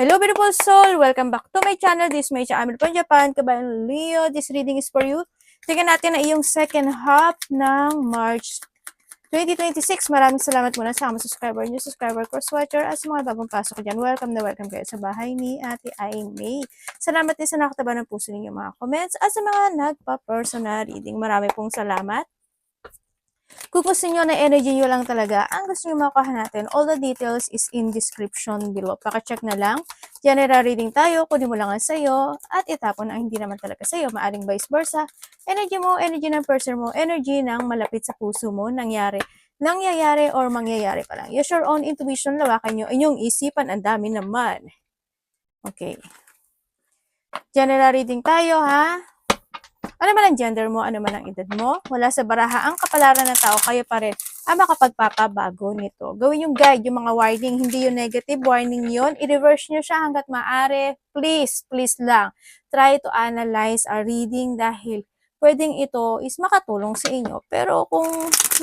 Hello beautiful soul! Welcome back to my channel. This is my channel from Japan, Kabayan Leo. This reading is for you. Tingnan natin na iyong second half ng March 2026. Maraming salamat muna sa mga subscriber, new subscriber, cross-watcher, at sa mga bagong pasok dyan. Welcome na welcome kayo sa bahay ni Ate Aimee. Salamat din sa nakataba ng puso ninyo mga comments at sa mga nagpa-personal reading. Marami pong salamat. Kung gusto nyo na energy nyo lang talaga, ang gusto nyo makuha natin, all the details is in description below. Paka-check na lang. General reading tayo, kunin mo lang ang sa'yo, at itapon ang hindi naman talaga sa'yo. Maaring vice versa. Energy mo, energy ng person mo, energy ng malapit sa puso mo, nangyayari or mangyayari pa lang. Use your own intuition, lawakan nyo inyong isipan, ang dami naman. Okay. General reading tayo, ha? Ano man ang gender mo, ano man ang edad mo, wala sa baraha ang kapalaran ng tao, kayo pa rin ang makapagpapabago nito. Gawin yung guide, yung mga warning, hindi yung negative warning yon. I-reverse nyo siya hanggat maaari. Please, please lang. Try to analyze our reading dahil pwedeng ito is makatulong sa inyo. Pero kung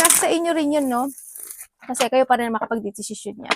nasa inyo rin yun, no? Kasi kayo pa rin makapag-desisyon niya.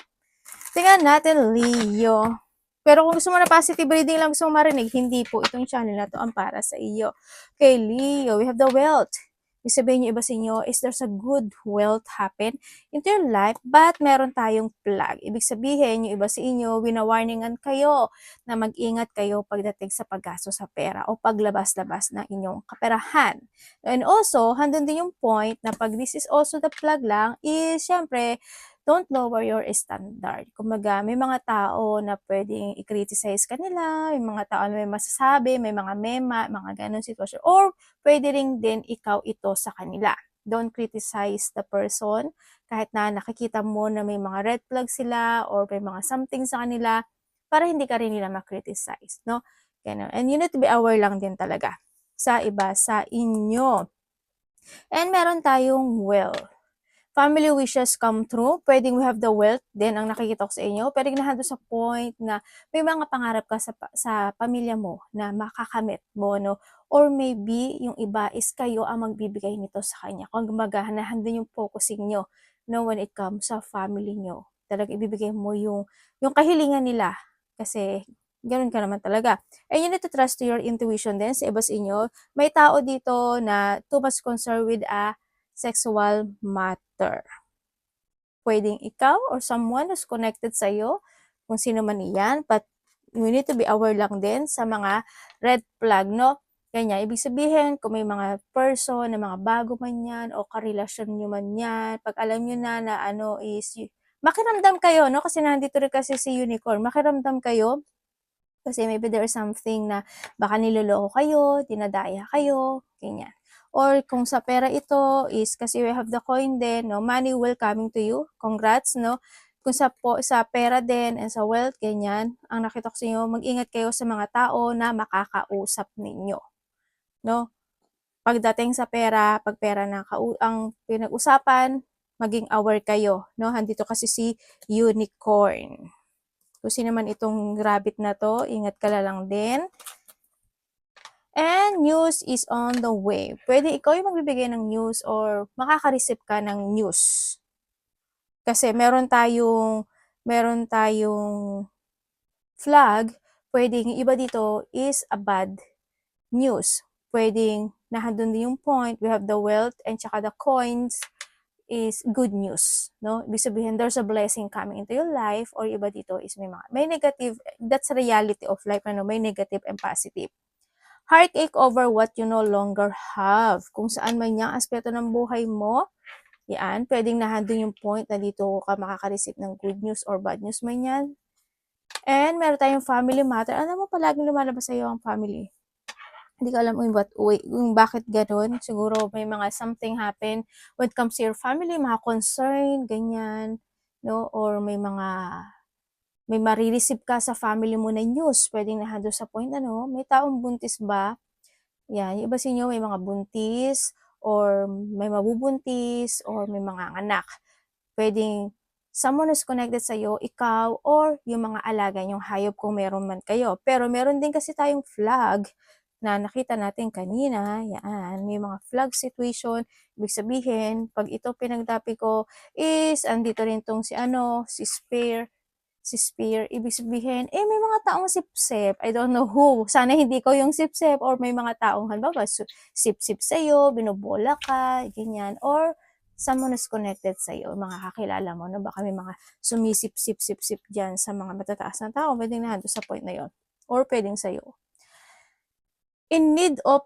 Tingnan natin, Leo. Pero kung gusto mo na positive reading lang gusto mo marinig, hindi po itong channel na to ang para sa iyo. Okay, Leo, we have the wealth. Ibig sabihin yung iba sa inyo is there's a good wealth happen into your life, but meron tayong flag. Ibig sabihin yung iba sa inyo, winawarningan kayo na mag-ingat kayo pagdating sa paggasto sa pera o paglabas-labas ng inyong kaperahan. And also, handun din yung point na pag this is also the flag lang, is syempre, don't lower your standard. Kumbaga, may mga tao na pwedeng i-criticize kanila, may mga tao na may masasabi, may mga mema, mga ganun sitwasyon. Or, pwede rin din ikaw ito sa kanila. Don't criticize the person kahit na nakikita mo na may mga red flag sila or may mga something sa kanila para hindi ka rin nila ma-criticize, no? Ganun. And you need to be aware lang din talaga sa iba, sa inyo. And meron tayong family wishes come true. Pwedeng we have the wealth din ang nakikita ko sa inyo. Pwedeng nahando sa point na may mga pangarap ka sa pamilya mo na makakamit mo, no? Or maybe yung iba is kayo ang magbibigay nito sa kanya. Kung gumaga, nandun yung focusing nyo, no, when it comes sa family nyo. Talagang ibibigay mo yung kahilingan nila. Kasi ganun ka naman talaga. And you need to trust to your intuition din sa iba sa inyo. May tao dito na too much concerned with a sexual matter. Pwedeng ikaw or someone who's connected sa iyo, kung sino man iyan, but we need to be aware lang din sa mga red flag, no? Ganyan, ibig sabihin, kung may mga person na mga bago man yan o karelasyon nyo man yan, pag alam nyo na ano is, makiramdam kayo, no? Kasi nandito rin kasi si Unicorn, makiramdam kayo, kasi maybe there's something na baka niloloko kayo, dinadaya kayo, ganyan. Or kung sa pera ito is kasi we have the coin din, no? Money will coming to you. Congrats, no? Kung sa pera din and sa wealth, ganyan, ang nakita ko sa inyo, mag-ingat kayo sa mga tao na makakausap ninyo, no? Pagdating sa pera, pag pera na ang pinag-usapan, maging aware kayo, no? Handito kasi si Unicorn. Kung sino man itong rabbit na to, ingat ka lang din. And news is on the way. Pwede ikaw yung magbibigay ng news or makaka-receive ka ng news. Kasi meron tayong flag, pwedeng iba dito is a bad news. Pwedeng nandun din yung point, we have the wealth and tsaka the coins is good news, no? Ibig sabihin, there's a blessing coming into your life or iba dito is may negative, that's reality of life, ano? May negative and positive. Heartache over what you no longer have. Kung saan man yung aspeto ng buhay mo, yan, pwedeng nandun yung point na dito ka makaka-receive ng good news or bad news man yan. And meron tayong family matter. Alam mo, palaging lumalabas sa iyo ang family. Hindi ko alam kung bakit gano'n. Siguro may mga something happen when it comes to your family, mga concern, ganyan, no? Or may marireceive ka sa family mo na news. Pwedeng nahado sa point, ano, may taong buntis ba? Yan, yung iba sa inyo may mga buntis, or may mabubuntis, or may mga anak. Pwedeng someone is connected sa iyo, ikaw, or yung mga alaga yung hayop kung meron man kayo. Pero meron din kasi tayong flag na nakita natin kanina, yan, may mga flag situation. Ibig sabihin, pag ito pinagdapi ko is, andito rin tong si Spare, si Spear, ibig sabihin, may mga taong sip-sip. I don't know who. Sana hindi ko yung sip-sip or may mga taong, halimbawa, sip-sip sa'yo, binobola ka, ganyan. Or someone is connected sa'yo, mga kakilala mo, no? Baka may mga sumisip-sip-sip-sip dyan sa mga matataas na tao, pwedeng nandun sa point na yon. Or pwedeng sa'yo. In need of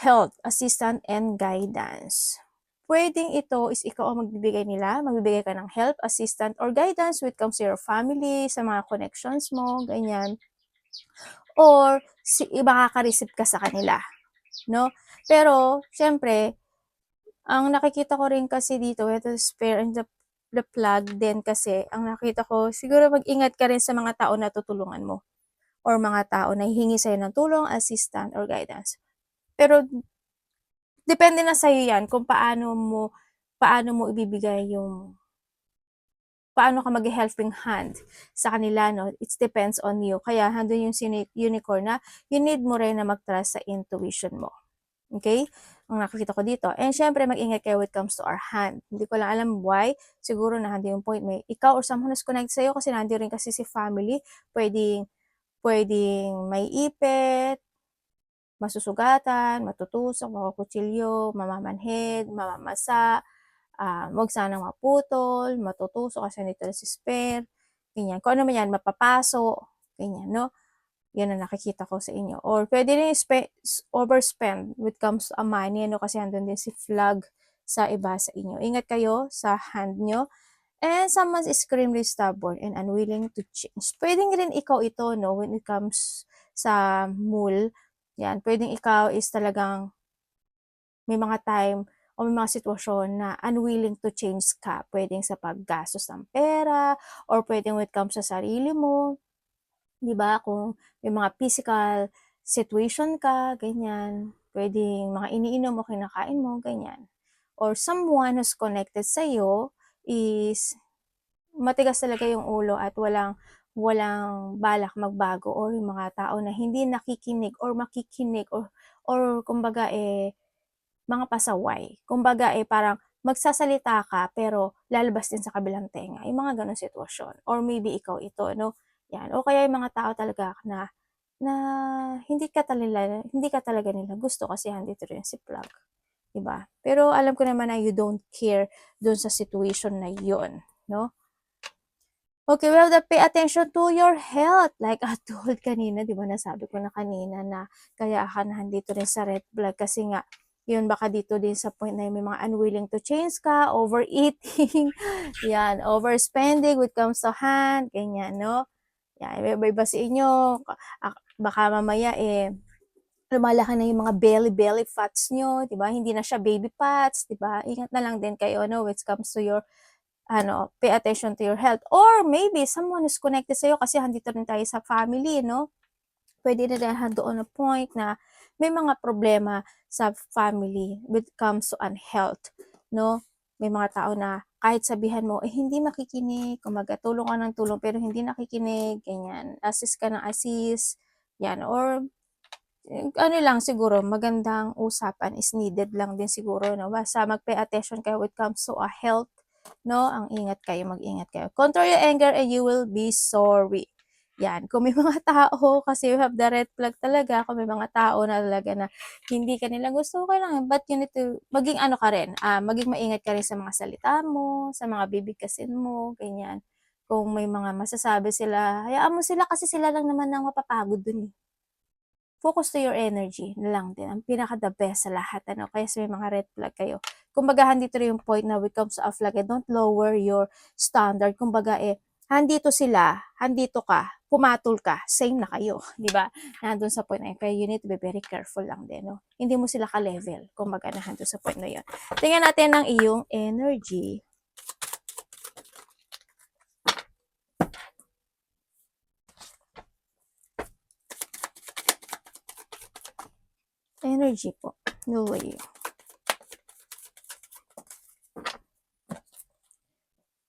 help, assistance, and guidance. Pwedeng ito is ikaw ang magbibigay nila, magbibigay ka ng help, assistance, or guidance when it comes to your family, sa mga connections mo, ganyan. Or makaka-receive ka sa kanila, no? Pero, syempre, ang nakikita ko rin kasi dito, ito spare and the plug din kasi, ang nakita ko, siguro mag-ingat ka rin sa mga tao na tutulungan mo or mga tao na hihingi sa'yo ng tulong, assistance, or guidance. Pero, depende na sa'yo yan kung paano mo ibibigay yung paano ka mag-helping hand sa kanila, no? It depends on you. Kaya handun yung unicorn na you need mo rin na mag-trust sa intuition mo. Okay? Ang nakikita ko dito. And syempre, mag-ingat kayo when it comes to our hand. Hindi ko lang alam why. Siguro na handun yung point. May ikaw or someone who's connected sa'yo kasi nandun rin kasi si family. Pwedeng may ipit, masusugatan, matutusok, makukutsilyo, mamamanhid, mamamasa, wag sanang maputol, matutusok kasi nito si spare, ganyan. Kung ano man yan, mapapaso, ganyan, no? Yan ang nakikita ko sa inyo. Or pwede rin overspend when it comes to money, no? Kasi andun din si flag sa iba sa inyo. Ingat kayo sa hand nyo. And someone is extremely stubborn and unwilling to change. Pwedeng rin ikaw ito, no? When it comes sa mule, yan. Pwedeng ikaw is talagang may mga time o may mga sitwasyon na unwilling to change ka. Pwedeng sa paggastos ng pera or pwedeng when it comes sa sarili mo. 'Di ba? Kung may mga physical situation ka, ganyan. Pwedeng mga iniinom mo, kinakain mo, ganyan. Or someone who's connected sa'yo is matigas talaga yung ulo at walang balak magbago or yung mga tao na hindi nakikinig or makikinig or kumbaga mga pasaway. Kumbaga parang magsasalita ka pero lalabas din sa kabilang tenga. Yung mga ganong sitwasyon. Or maybe ikaw ito, no? Yan. O kaya yung mga tao talaga na hindi ka talaga nila gusto kasi andito rin si plug. Diba? Pero alam ko naman na you don't care dun sa situation na yun, no? Okay, well, pay attention to your health. Like I told kanina, di ba, nasabi ko na kanina na kaya ka nandito rin sa red flag kasi nga, yun, baka dito din sa point na may mga unwilling to change ka, overeating, yan, overspending when it comes to hand, ganyan, no? Yan, iba-iba sa inyo, baka mamaya lumalaki na yung mga belly fats nyo, di ba? Hindi na siya baby fats, di ba? Ingat na lang din kayo, no, when it comes to your pay attention to your health. Or maybe someone is connected sa'yo kasi handito rin tayo sa family, no? Pwede na rin doon a point na may mga problema sa family when it comes to unhealth, no? May mga tao na kahit sabihan mo, hindi makikinig, kumaga tulong ka ng tulong pero hindi nakikinig, ganyan. Assist ka ng assist, yan. Or ano lang siguro, magandang usapan is needed lang din siguro, no? Basta mag-pay attention kayo when it comes to a health, no? Mag-ingat kayo. Control your anger and you will be sorry. Yan. Kung may mga tao, kasi you have the red flag talaga, kung may mga tao na talaga na hindi ka nila gusto, okay lang. But you need to, maging ano ka rin, maging maingat ka rin sa mga salita mo, sa mga bibigkasin mo, ganyan. Kung may mga masasabi sila, hayaan mo sila kasi sila lang naman ang mapapagod dun. Focus to your energy na lang din. Ang pinaka the best sa lahat. Ano? Kaya sa may mga red flag kayo. Kumbaga, handito rin yung point na when it comes to a flag, don't lower your standard. Kumbaga, handito sila, handito ka, pumatol ka, same na kayo. Di ba? Nandun sa point na yun. Kaya you need to be very careful lang din. No? Hindi mo sila ka-level. Kumbaga, nandun sa point na yun. Tingnan natin ang iyong energy. Energy po. No way.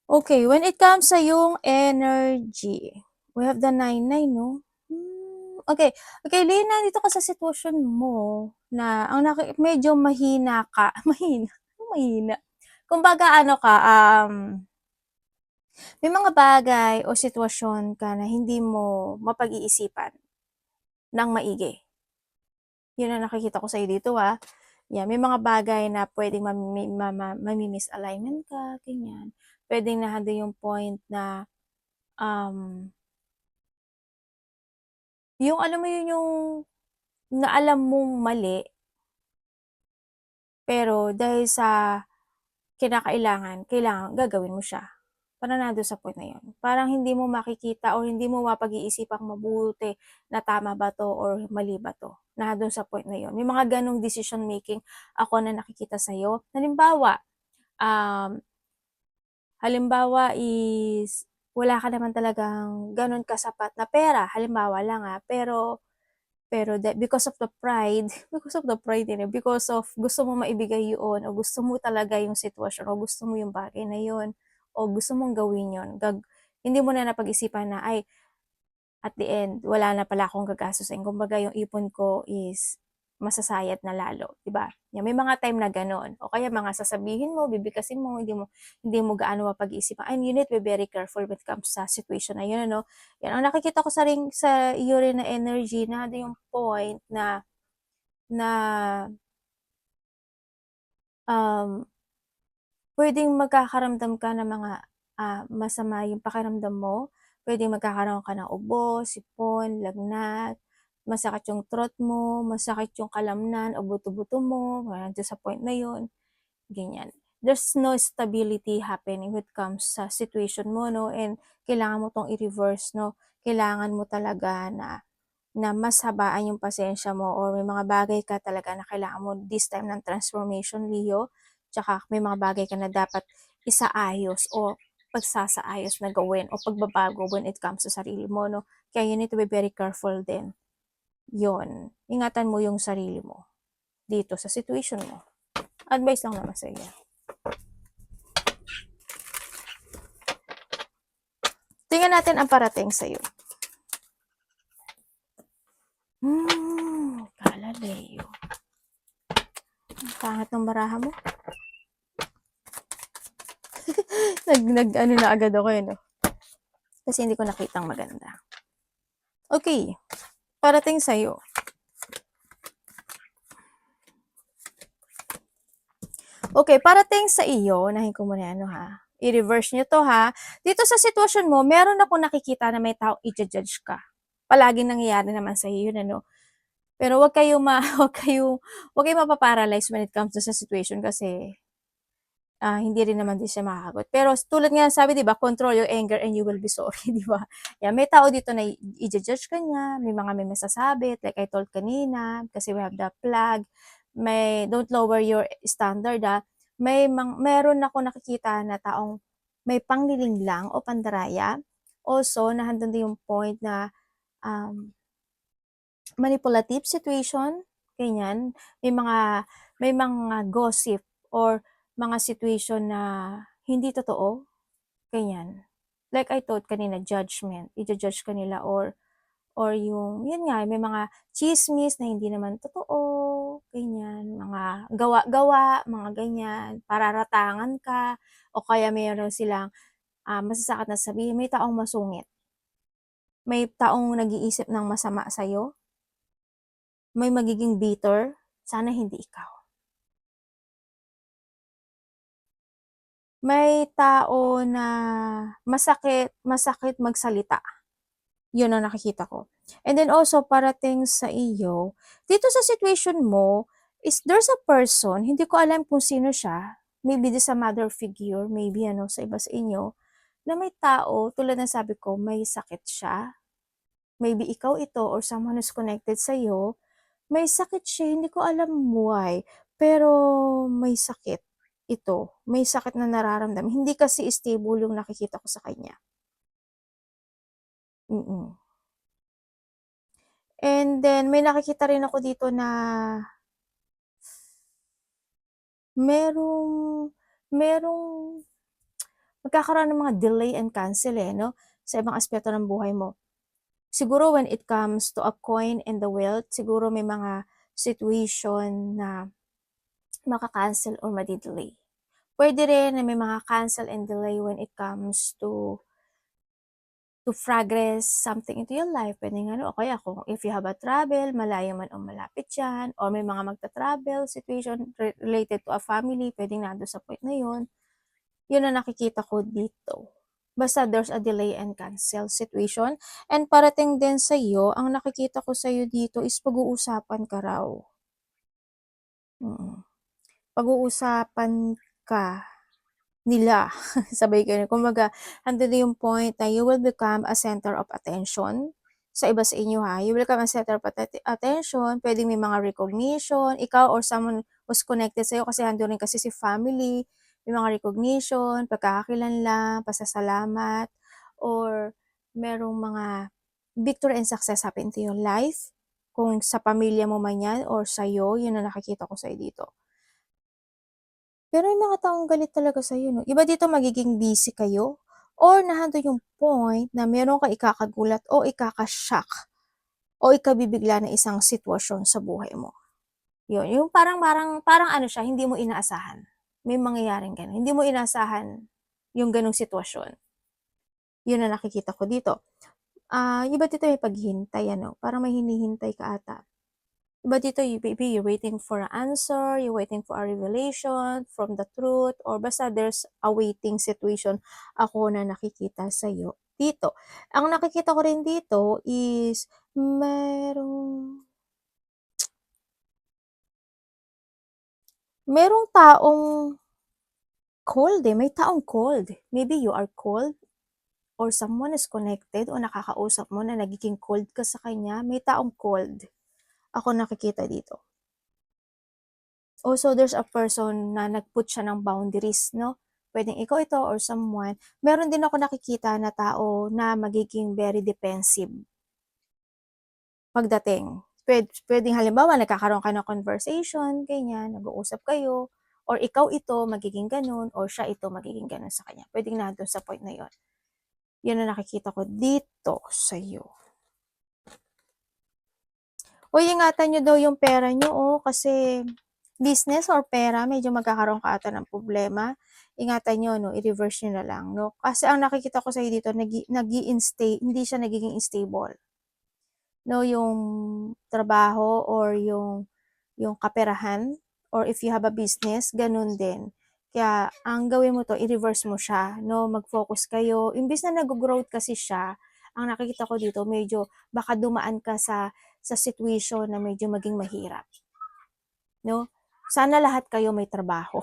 Okay, when it comes sa yung energy, we have the 9-9, no? Okay, Lina, dito ka sa sitwasyon mo na medyo mahina ka. Mahina. Kumbaga, ano ka, May mga bagay o sitwasyon ka na hindi mo mapag-iisipan ng maigi. Yun ang nakikita ko sa'yo dito, Yan, may mga bagay na puwedeng mami-misalignment ka, ganyan. Puwedeng nandun yung point na, um, yung alam mo yun yung na alam mong mali, pero dahil sa kailangan gagawin mo siya. Parang nandun sa point na yun. Parang hindi mo makikita o hindi mo mapag-iisipang mabuti na tama ba 'to or mali ba 'to, nandun sa point na yun. May mga ganong decision making ako na nakikita sa'yo. Um, halimbawa is wala ka naman talagang gano'n kasapat na pera, halimbawa lang, pero because of the pride, because of gusto mo maibigay yun o gusto mo talaga yung sitwasyon o gusto mo yung bagay na yun o gusto mong gawin yun, hindi mo na napag-isipan na, ay, at the end, wala na pala akong gagastusin. Kumbaga yung ipon ko is masasayat na lalo, 'di ba? Yan, may mga time na gano'n. O kaya mga sasabihin mo, bibigkasin mo, hindi mo gaano mapag-iisipan. And you need to be very careful when it comes sa situation na yun, ano? Yan, ang nakikita ko sa iyo rin na energy, na yung point na na um, puwedeng magkakaramdam ka ng mga, masama yung pakiramdam mo. Puwedeng magkakaroon ka ng ubo, sipon, lagnat, masakit yung throat mo, masakit yung kalamnan o buto-buto mo, nandiyan sa point na yun, ganyan. There's no stability happening when it comes sa situation mo, 'no, and kailangan mo 'tong i-reverse, 'no. Kailangan mo talaga na na mas habaan yung pasensya mo or may mga bagay ka talaga na kailangan mo this time ng transformation, Leo. Tsaka may mga bagay ka na dapat isaayos o pagsasaayos na gawin o pagbabago when it comes sa sarili mo, 'no. Kaya you need to be very careful din. Yun, ingatan mo yung sarili mo dito sa situation mo. Advice lang naman sa iyo. Tingnan natin ang parating sa'yo. Galileo. Ang pangit ng baraha mo. Ano na agad ako, no? Kasi hindi ko nakitang maganda. Okay, parating sa'yo. Okay, parating sa iyo, unahin ko muna ano, i-reverse nyo to, Dito sa sitwasyon mo, meron akong nakikita na may taong i-judge ka. Palaging nangyayari naman sa iyo yun, ano. Pero wag kayong wag kayong mapaparalyze when it comes to sa situation kasi hindi rin naman din siya makakagot. Pero tulad nga sabi, 'di ba, control your anger and you will be sorry, 'di ba? Yan, may tao dito na i-judge ka niya, may masasabi, like I told kanina, kasi we have the flag. Don't lower your standard, meron ako nakikita na taong may panglilinglang o pandaraya. Also, nandun din yung point na manipulative situation, ganyan. May mga gossip or mga situation na hindi totoo, ganyan. Like I told kanina, judgment, i-judge ka nila or yung, yun nga, may mga chismis na hindi naman totoo, ganyan, mga gawa-gawa, mga ganyan, pararatangan ka, o kaya mayroon silang masasakit na sabihin, may taong masungit, may taong nag-iisip ng masama sa'yo, may magiging bitter, sana hindi ikaw. May tao na masakit magsalita. Yun ang nakikita ko. And then also, parating sa iyo, dito sa situation mo, is there's a person, hindi ko alam kung sino siya, maybe this a mother figure, maybe sa iba sa inyo, na may tao, tulad ng sabi ko, may sakit siya. Maybe ikaw ito or someone who's connected sa iyo, may sakit siya, hindi ko alam why, pero may sakit ito. May sakit na nararamdaman. Hindi kasi stable yung nakikita ko sa kanya. And then, may nakikita rin ako dito na merong magkakaroon ng mga delay and cancel, no? Sa ibang aspeto ng buhay mo. Siguro when it comes to a coin and the wealth, siguro may mga situation na maka-cancel or madi-delay. Pwede rin na may mga cancel and delay when it comes to progress something into your life. Pwedeng ano, o kaya kung if you have a travel, malayo man o malapit yan, or may mga magta-travel situation related to a family, pwedeng nando sa point na yun. Yun ang nakikita ko dito. Basta there's a delay and cancel situation. And parating din sa iyo, ang nakikita ko sa iyo dito is pag-uusapan ka raw. Pag-uusapan ka nila. Sabay kayo. Kumbaga, andun na yung point na you will become a center of attention sa iba sa inyo ha. You will become a center of attention. Pwedeng may mga recognition. Ikaw or someone who's connected sa'yo kasi andun rin kasi si family. May mga recognition, pagkakakilanlan, pasasalamat, or merong mga victory and success happen to your life. Kung sa pamilya mo man yan or sa'yo, yun ang nakikita ko sa'yo dito. Pero yung mga taong galit talaga sa'yo 'no, iba dito magiging busy kayo or nandun yung point na meron kang ikakagulat o ikaka-shock o ikabibigla na isang sitwasyon sa buhay mo. Yun, yung parang parang parang ano siya, hindi mo inaasahan. May mangyayaring gano'n, hindi mo inaasahan yung gano'ng sitwasyon. Yun ang nakikita ko dito. Iba dito may paghihintay ano, parang may hinihintay ka ata. But dito, maybe you're waiting for an answer, you're waiting for a revelation from the truth, or basta there's a waiting situation ako na nakikita sa'yo dito. Ang nakikita ko rin dito is merong taong cold may taong cold. Maybe you are cold or someone is connected o nakakausap mo na nagiging cold ka sa kanya, may taong cold ako nakikita dito. Also, there's a person na nag-put siya ng boundaries, no? Pwedeng ikaw ito or someone. Meron din ako nakikita na tao na magiging very defensive pagdating. Pwedeng halimbawa, nagkakaroon ka ng conversation, ganyan, nag-uusap kayo, or ikaw ito magiging ganun, or siya ito magiging ganun sa kanya. Pwedeng nandun sa point na yon. Yun ang nakikita ko dito sa iyo. O ingatan nyo daw yung pera nyo, kasi business or pera, medyo magkakaroon ka ata ng problema. Ingatan nyo, no, i-reverse nyo na lang, no. Kasi ang nakikita ko sa'yo dito, hindi siya nagiging stable. No, yung trabaho or yung kaperahan, or if you have a business, ganun din. Kaya, ang gawin mo to, i-reverse mo siya, no, mag-focus kayo. Imbis na nag-growth kasi siya, ang nakikita ko dito, medyo baka dumaan ka sa situation na medyo maging mahirap. No? Sana lahat kayo may trabaho.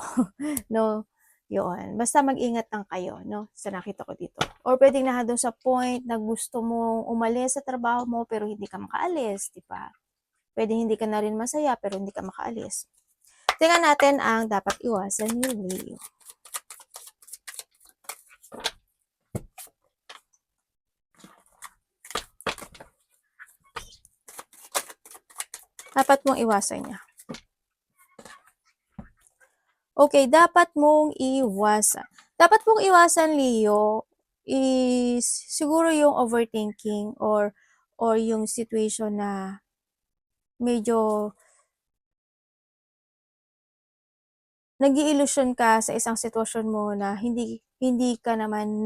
No? Yun. Basta mag-ingat lang kayo, no? Sa nakita ko dito. Or pwedeng na doon sa point na gusto mong umalis sa trabaho mo pero hindi ka makaalis, di ba? Pwedeng hindi ka na rin masaya pero hindi ka makaalis. Tingnan natin ang dapat iwasan ni Leo. Dapat mong iwasan niya. Okay, dapat mong iwasan. Dapat mong iwasan, Leo, is siguro yung overthinking or yung situation na medyo nag-i-illusion ka sa isang sitwasyon mo na hindi ka naman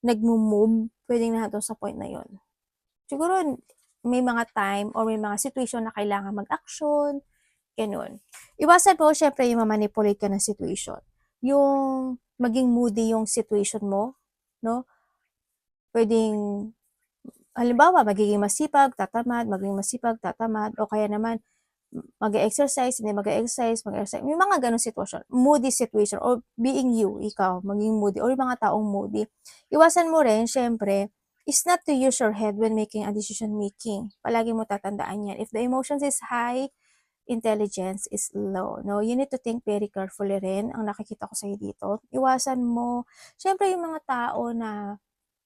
nagmo-move, pwedeng na sa point na yon. Siguro may mga time or may mga situation na kailangan mag-action, ganun. Iwasan mo, syempre, yung ma-manipulate ka ng situation. Yung maging moody yung situation mo, no? Pwedeng, halimbawa, magiging masipag, tatamad, o kaya naman, mag-exercise, hindi mag-exercise, may mga ganong sitwasyon, moody situation, or being you, ikaw, maging moody, or yung mga taong moody. Iwasan mo rin, syempre, is not to use your head when making a decision making. Palagi mo tatandaan yan. If the emotions is high, intelligence is low, no? You need to think very carefully rin. Ang nakikita ko sa'yo dito, iwasan mo, syempre yung mga tao na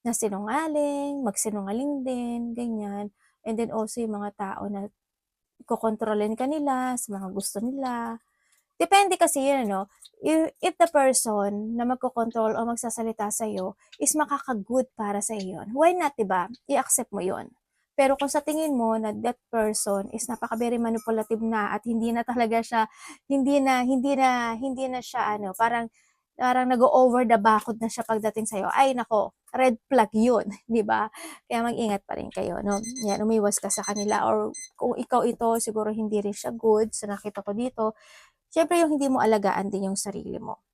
sinungaling, magsinungaling din, ganyan. And then also yung mga tao na kokontrolin ka nila sa mga gusto nila. Depende kasi yun, no? If the person na magkocontrol o magsasalita sa'yo is makaka-good para sa iyo, why not, diba? I-accept mo yun. Pero kung sa tingin mo na that person is napaka-very manipulative na at hindi na talaga siya, hindi na siya, parang parang nag-o-over the bakod na siya pagdating sa'yo, ay nako, red flag yun, di ba? Kaya mag-ingat pa rin kayo, no? Yan, umiwas ka sa kanila, or kung ikaw ito, siguro hindi rin siya good, sa nakita ko dito, syempre yung hindi mo alagaan din yung sarili mo,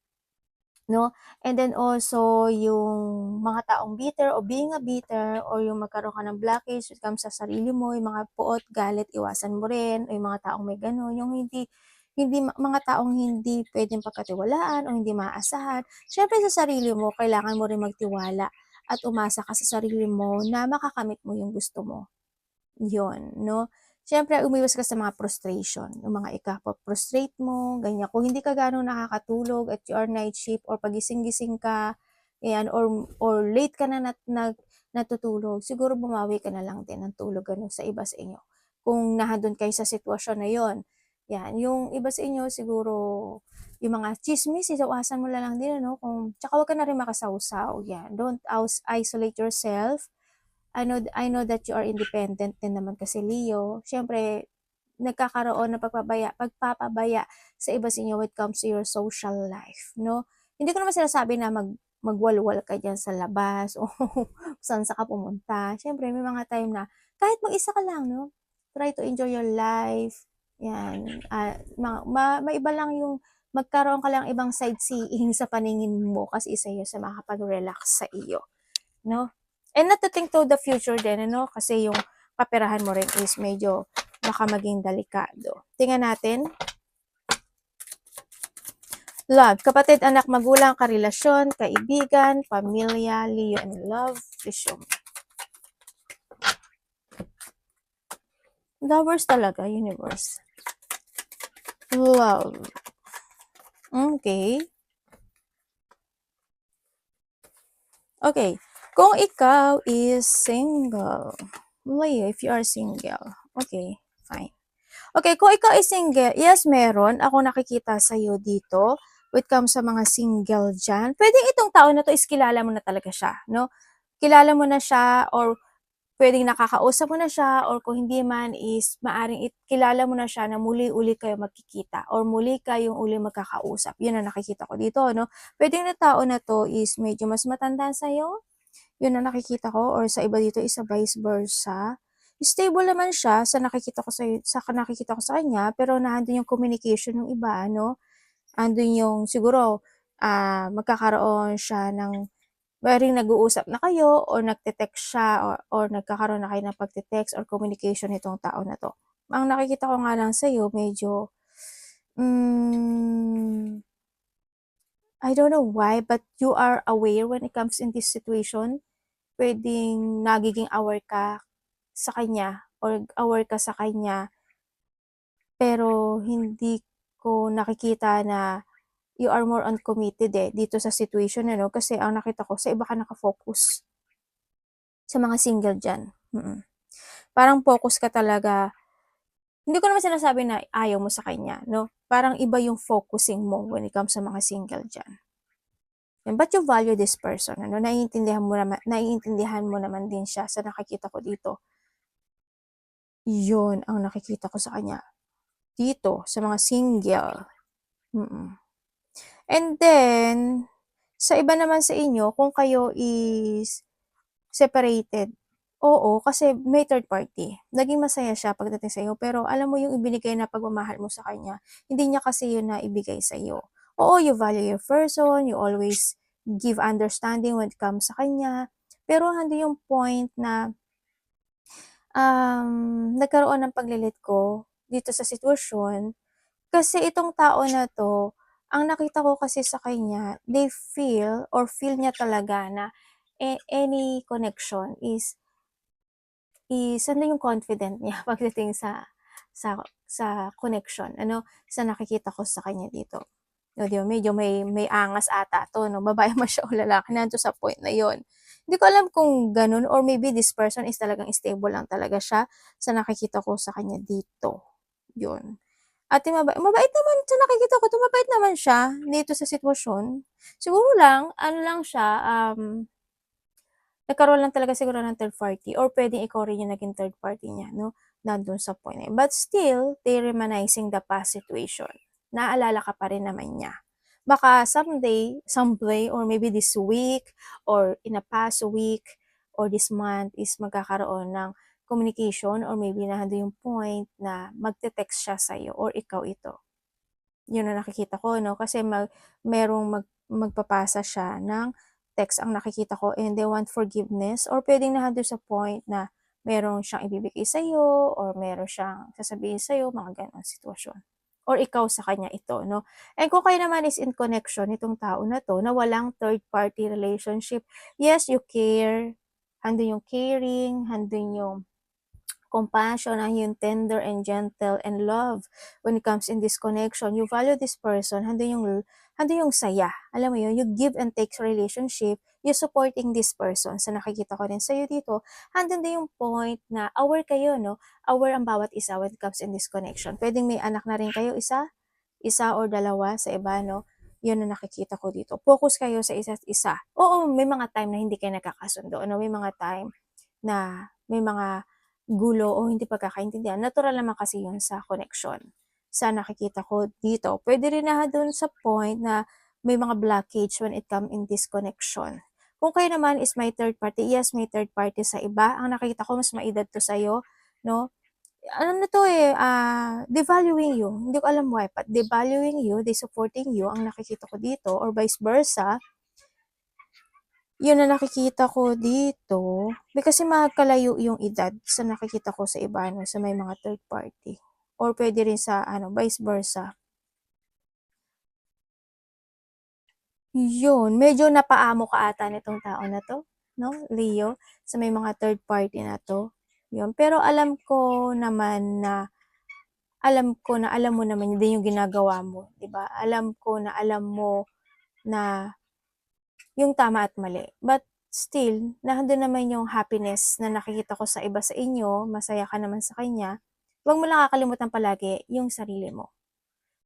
no? And then also, yung mga taong bitter o being a bitter, or yung magkaroon ka ng blockage when it comes sa sarili mo, yung mga puot, galit, iwasan mo rin, o yung mga taong may gano'n, yung mga taong hindi pwedeng pagkatiwalaan o hindi maaasahan. Syempre sa sarili mo, kailangan mo rin magtiwala at umasa ka sa sarili mo na makakamit mo yung gusto mo. Yun, no? Siyempre, umiwas ka sa mga frustration. Yung mga ikaka-frustrate mo, ganyan. Kung hindi ka gano'ng nakakatulog at you are night shift, or pagising-gising ka, ayan, or late ka na natutulog, siguro bumawi ka na lang din ng tulog ano, sa iba sa inyo. Kung nahadon kayo sa sitwasyon na yon, yan. Yung iba sa inyo, siguro, yung mga chismis, iwasan mo na lang din, ano? Tsaka huwag ka na rin makasawsaw, yan. Don't isolate yourself. I know that you are independent din naman kasi, Leo. Siyempre, nagkakaroon ng pagpapabaya sa iba sa inyo when it comes to your social life, no? Hindi ko naman sinasabi na magwalwal ka dyan sa labas o saan sa ka pumunta. Siyempre, may mga time na kahit mag-isa ka lang, no? Try to enjoy your life. Yan. Maiba lang yung magkaroon ka lang ibang sightseeing sa paningin mo, kasi isa yun sa makapag-relax sa iyo, no? And not to think to the future din, ano? Kasi yung kaperahan mo rin is medyo baka maging delikado. Tingnan natin. Love, kapatid, anak, magulang, karelasyon, kaibigan, pamilya, Leo, and love, vision. Lovers talaga, universe. Love. Okay. Okay. Kung ikaw is single, Leo, if you are single, okay, fine. Okay, kung ikaw is single, yes, meron ako nakikita sa'yo dito when it comes sa mga single dyan. Pwedeng itong tao na to is kilala mo na talaga siya, no? Kilala mo na siya, or pwedeng nakakausap mo na siya, or kung hindi man is maaring kilala mo na siya na muli-uli kayo magkikita, or muli kayong uli magkakausap. Yun ang nakikita ko dito, no? Pwedeng na tao na to is medyo mas matanda sa'yo, yun ang nakikita ko, or sa iba dito is sa vice versa. Stable naman siya sa nakikita ko sa kanya, pero nandun yung communication ng iba, no? Andun yung siguro magkakaroon siya ng pwedeng nag-uusap na kayo, or nagte-text siya, or nagkakaroon na kayo ng pagte-text or communication nitong tao na to. Ang nakikita ko nga lang sa'yo, medyo, I don't know why, but you are aware when it comes in this situation. Pwedeng nagiging aware ka sa kanya, or aware ka sa kanya, pero hindi ko nakikita na you are more on committed dito sa situation, ano? Kasi ang nakita ko, sa iba ka nakafocus. Sa mga single dyan. Parang focus ka talaga. Hindi ko naman sinasabi na ayaw mo sa kanya, no? Parang iba yung focusing mo when it comes sa mga single dyan. But you value this person, ano? Naiintindihan mo naman din siya sa nakikita ko dito. Yun ang nakikita ko sa kanya. Dito, sa mga single. And then, sa iba naman sa inyo, kung kayo is separated, oo, kasi may third party. Naging masaya siya pagdating sa iyo, pero alam mo yung ibinigay na pagmamahal mo sa kanya, hindi niya kasi yun na ibigay sa iyo. Oo, you value your person, you always give understanding when it comes sa kanya, pero hindi yung point na nagkaroon ng paglilit ko dito sa sitwasyon, kasi itong tao na 'to, ang nakita ko kasi sa kanya, they feel niya talaga na any connection is andun yung confident niya pagdating sa connection, ano, sa nakikita ko sa kanya dito. O, 'di ba, medyo may angas ata 'to, 'no, babae man siya o lalaki, nandun sa point na yon. Hindi ko alam kung ganun, or maybe this person is talagang stable lang talaga siya sa nakikita ko sa kanya dito, yun. At yung mabait naman sa nakikita ko, mabait naman siya dito sa sitwasyon. Siguro lang, ano lang siya, nagkaroon lang talaga siguro ng third party, or pwedeng ikaw rin yung naging third party niya, no? Nandun sa point na yun. But still, they reminiscing the past situation. Naalala ka pa rin naman niya. baka someday, or maybe this week, or in a past week, or this month is magkakaroon ng communication, or maybe nandun yung point na magte-text siya sa'yo or ikaw ito. Yun ang nakikita ko, no? Kasi magpapasa siya ng text ang nakikita ko, and they want forgiveness, or pwedeng nandun sa point na meron siyang ibibigay sa'yo, or meron siyang sasabihin sa'yo, mga ganong sitwasyon. Or ikaw sa kanya ito, no? And kung kayo naman is in connection itong tao na to, na walang third party relationship, yes, you care, handun yung caring, handun yung compassion, and yung tender and gentle and love when it comes in this connection. You value this person, handun yung saya. Alam mo yun, you give and take relationship, you supporting this person. Sa nakikita ko rin sa'yo dito, handun din yung point na aware kayo, no? Aware ang bawat isa when it comes in this connection. Pwedeng may anak na rin kayo, isa or dalawa sa iba, no? Yun ang nakikita ko dito. Focus kayo sa isa't isa. Oo, may mga time na hindi kayo nakakasundo, no? May mga time na may mga gulo o hindi pagkakaintindihan. Natural naman kasi yun sa connection. Sa nakikita ko dito, pwede rin na dun sa point na may mga blockage when it come in this connection. Kung kayo naman is may third party, yes, may third party sa iba. Ang nakikita ko, mas maedad to sa'yo, no? Ano na to devaluing you. Hindi ko alam why, but devaluing you, they supporting you, ang nakikita ko dito, or vice versa. Yun na nakikita ko dito, kasi magkalayo yung edad sa nakikita ko sa iba, no, sa may mga third party. Or pwede rin sa, vice versa. Yun, medyo napaamo ka ata nitong tao na to, no, Leo, sa may mga third party na to. Yun, pero alam ko na alam mo naman din yung ginagawa mo, 'di ba? Alam ko na alam mo na yung tama at mali. But still, nandun naman yung happiness na nakikita ko sa iba sa inyo, masaya ka naman sa kanya. Huwag mo lang kakalimutan palagi yung sarili mo.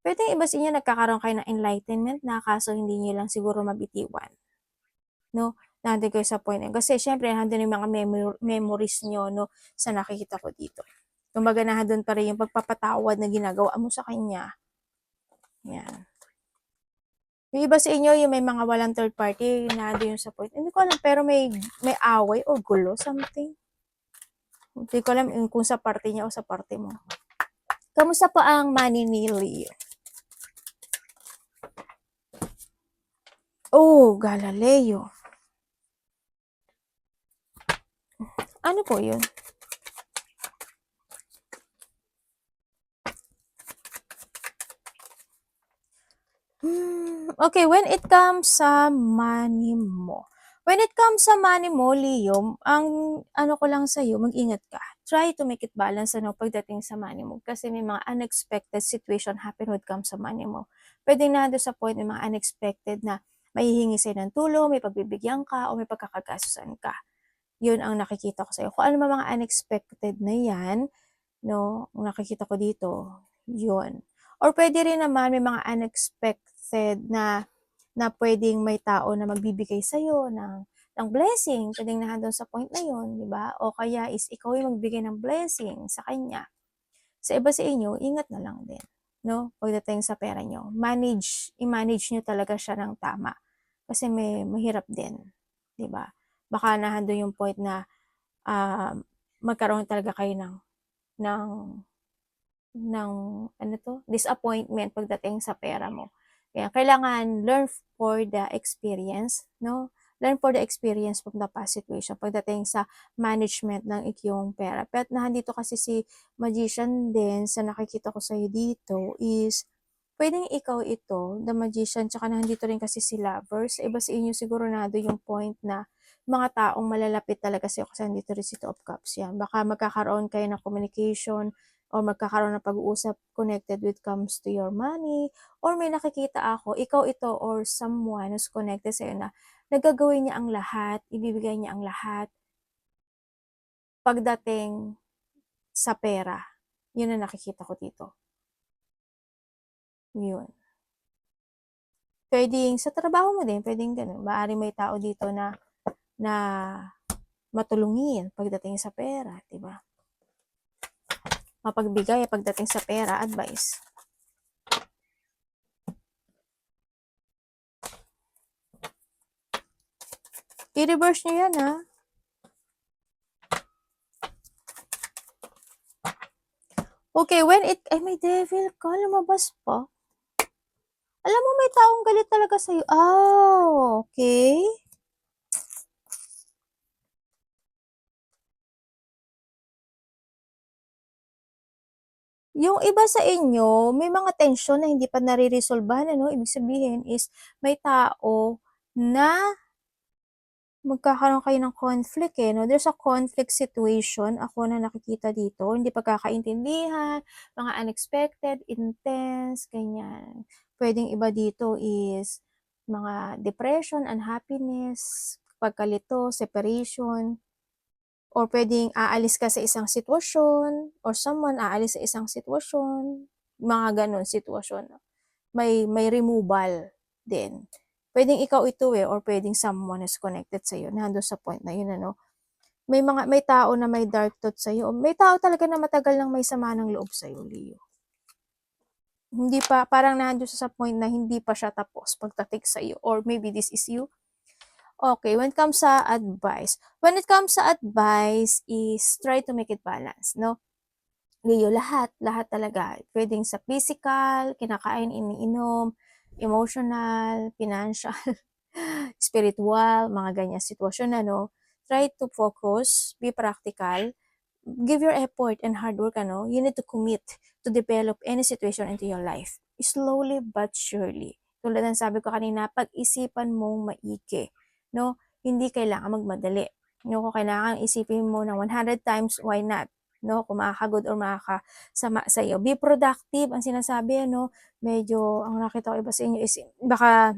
Pwede yung iba sa inyo nagkakaroon kayo ng enlightenment na kaso hindi niyo lang siguro mabitiwan. No? Nandun kayo sa point. Kasi syempre, nandun yung mga memories nyo, no, sa nakikita ko dito. Kumbaga, nandun pa rin yung pagpapatawad na ginagawa mo sa kanya. Yan. Yung iba sa inyo, yung may mga walang third party, nandun yung sa point. Hindi ko alam, pero may away or gulo, something. Hindi ko alam kung sa parte niya o sa parte mo. Kamusta po ang money ni Leo? Oh, Galileo. Ano po yun? Okay, when it comes sa money mo. When it comes sa money mo, Leo, ang ano ko lang sa'yo, mag-ingat ka. Try to make it balance pagdating sa money mo. Kasi may mga unexpected situation happen when it comes sa money mo. Pwede na doon sa point, may mga unexpected na mahihingi sa'yo ng tulong, may pagbibigyan ka, o may pagkakagastusan ka. Yun ang nakikita ko sa'yo. Kung ano mga unexpected na yan, no, nakikita ko dito, yun. Or pwede rin naman may mga unexpected na pwedeng may tao na magbibigay sa'yo ng blessing, pwedeng nandun sa point na yun, di ba? O kaya is ikaw yung magbigay ng blessing sa kanya. Sa iba sa inyo, ingat na lang din, no? Pagdating sa pera nyo, i-manage nyo talaga siya ng tama. Kasi mahirap din, di ba? Baka nandun yung point na magkaroon talaga kayo ng disappointment pagdating sa pera mo. Kaya kailangan learn for the experience, no? Learn for the experience from the past situation pagdating sa management ng iyong pera. Pero nandito kasi si Magician din sa nakikita ko sa'yo dito is pwedeng ikaw ito, the Magician, tsaka nandito rin kasi si Lovers. Sa iba sa inyo siguro yung point na mga taong malalapit talaga sa'yo kasi nandito rin si Two of Cups yan. Baka magkakaroon kayo ng communication or magkakaroon ng pag-uusap connected with comes to your money, or may nakikita ako, ikaw ito or someone who's connected sa'yo na nagagawin niya ang lahat, ibibigay niya ang lahat pagdating sa pera. Yun ang nakikita ko dito. Yun. Pwedeng sa trabaho mo din, pwedeng ganun. Maaari may tao dito na matulungin pagdating sa pera, di ba? Mapagbigay pagdating sa pera, advice. I-reverse nyo yan, ha? Okay, when it, ay may devil ka, lumabas pa. Alam mo, may taong galit talaga sa'yo. Oh, okay. Yung iba sa inyo, may mga tensyon na hindi pa nare-resolbahan, ano? Ibig sabihin is, may tao na magkakaroon kayo ng conflict, eh, no? There's a conflict situation, ako na nakikita dito, hindi pagkakaintindihan, mga unexpected, intense, ganyan. Pwedeng iba dito is, mga depression, unhappiness, pagkalito, separation, or pwedeng aalis ka sa isang sitwasyon, or someone aalis sa isang sitwasyon, mga ganun sitwasyon. May removal din. Pwedeng ikaw ito eh, or pwedeng someone is connected sa'yo, nandun sa point na yun, ano. May tao na may dark thought sa'yo, may tao talaga na matagal nang may sama ng loob sa'yo, Leo. Hindi pa, parang nandun sa point na hindi pa siya tapos pagdating sa'yo, or maybe this is you. Okay, when it comes sa advice. When it comes sa advice is try to make it balance, no? Leo, lahat talaga. Pwedeng sa physical, kinakain, iniinom, emotional, financial, spiritual, mga ganyan sitwasyon, ano. Try to focus, be practical, give your effort and hard work, ano. You need to commit to develop any situation into your life. Slowly but surely. Tulad ng sabi ko kanina, pag-isipan mong maigi, no? Hindi kailangan magmadali. No, kung kailangan isipin mo ng 100 times, why not? No, kung makaka-good or makakasama sa iyo. Be productive, ang sinasabi, ano, medyo, ang nakita ko iba sa inyo is, baka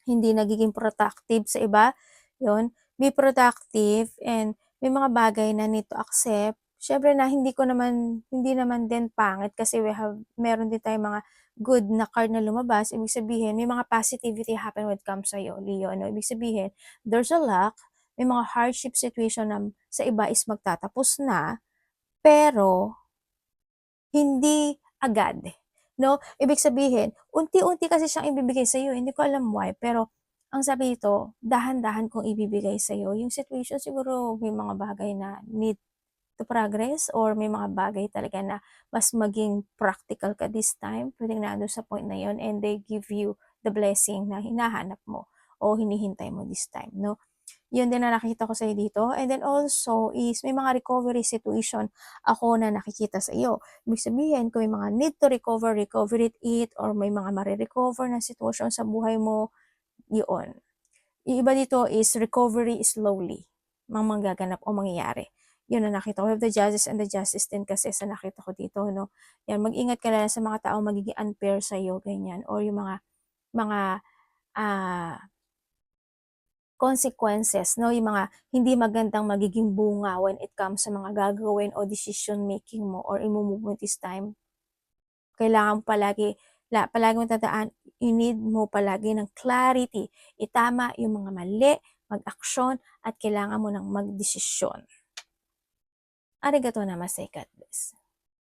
hindi nagiging productive sa iba, yun. Be productive and may mga bagay na need to accept. Syempre na hindi naman din pangit kasi meron din tayong mga good na card na lumabas. Ibig sabihin, may mga positivity happen when it comes sa'yo, Leo. Ano? Ibig sabihin, there's a luck, may mga hardship situation na sa iba is magtatapos na, pero hindi agad, no? Ibig sabihin, unti-unti kasi siyang ibibigay sa'yo, hindi ko alam why, pero ang sabi dito, dahan-dahan kong ibibigay sa'yo. Yung situation siguro may mga bagay na need to progress or may mga bagay talaga na mas maging practical ka this time. Pwedeng nandun sa point na yon and they give you the blessing na hinahanap mo o hinihintay mo this time, no? Yun din na nakikita ko sa'yo dito. And then also is may mga recovery situation ako na nakikita sa iyo. Ibig sabihin, kung may mga need to recover it, or may mga marirecover na sitwasyon sa buhay mo, yun. Yung iba dito is recovery slowly, manggaganap o mangyayari. Yun na nakita ko. We have the judges and the justice din kasi sa nakita ko dito, no? Yan, mag-ingat ka na sa mga taong magiging unfair sa'yo, ganyan. Or yung mga ah, consequences, no? Yung mga hindi magandang magiging bunga when it comes sa mga gagawin o decision making mo or imumove mo this time. Kailangan palagi mo tandaan, you need mo palagi ng clarity. Itama yung mga mali, mag-aksyon, at kailangan mo ng magdesisyon. Arigato namaste, God bless.